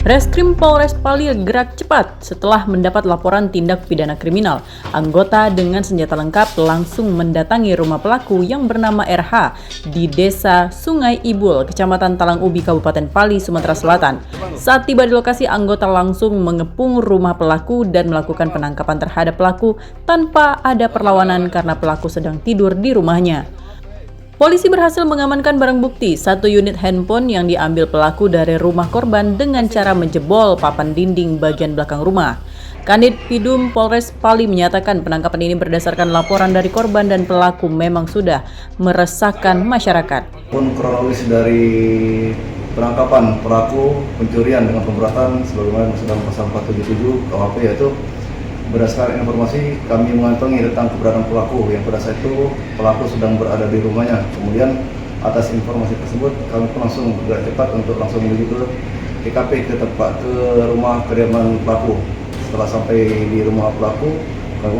Reskrim Polres Pali gerak cepat setelah mendapat laporan tindak pidana kriminal. Anggota dengan senjata lengkap langsung mendatangi rumah pelaku yang bernama RH di Desa Sungai Ibul, Kecamatan Talang Ubi, Kabupaten Pali, Sumatera Selatan. Saat tiba di lokasi, anggota langsung mengepung rumah pelaku dan melakukan penangkapan terhadap pelaku tanpa ada perlawanan karena pelaku sedang tidur di rumahnya. Polisi berhasil mengamankan barang bukti, 1 unit handphone yang diambil pelaku dari rumah korban dengan cara menjebol papan dinding bagian belakang rumah. Kanit Pidum Polres Pali menyatakan penangkapan ini berdasarkan laporan dari korban dan pelaku memang sudah meresahkan masyarakat. Kronologis dari penangkapan pelaku pencurian dengan pemberatan sebagaimana dalam pasal 477 KUHP, yaitu berdasarkan informasi kami mengantongi tentang keberadaan pelaku yang pada saat itu pelaku sedang berada di rumahnya. Kemudian atas informasi tersebut kami pun langsung bergerak cepat untuk langsung menuju ke TKP, ke rumah kediaman pelaku. Setelah sampai di rumah pelaku, kami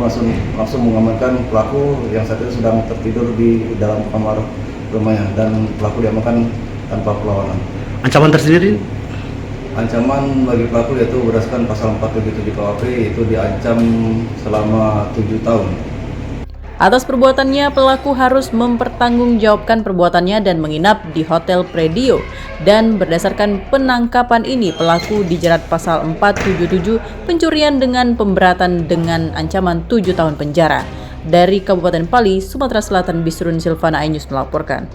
langsung mengamankan pelaku yang saat itu sedang tertidur di dalam kamar rumahnya dan pelaku diamankan tanpa perlawanan. Ancaman tersendiri? Ancaman bagi pelaku yaitu berdasarkan pasal 477 KUHP, itu diancam selama 7 tahun. Atas perbuatannya, pelaku harus mempertanggungjawabkan perbuatannya dan menginap di Hotel Predio. Dan berdasarkan penangkapan ini, pelaku dijerat pasal 477 pencurian dengan pemberatan dengan ancaman 7 tahun penjara. Dari Kabupaten Pali, Sumatera Selatan, Bisrun Silvana, iNews melaporkan.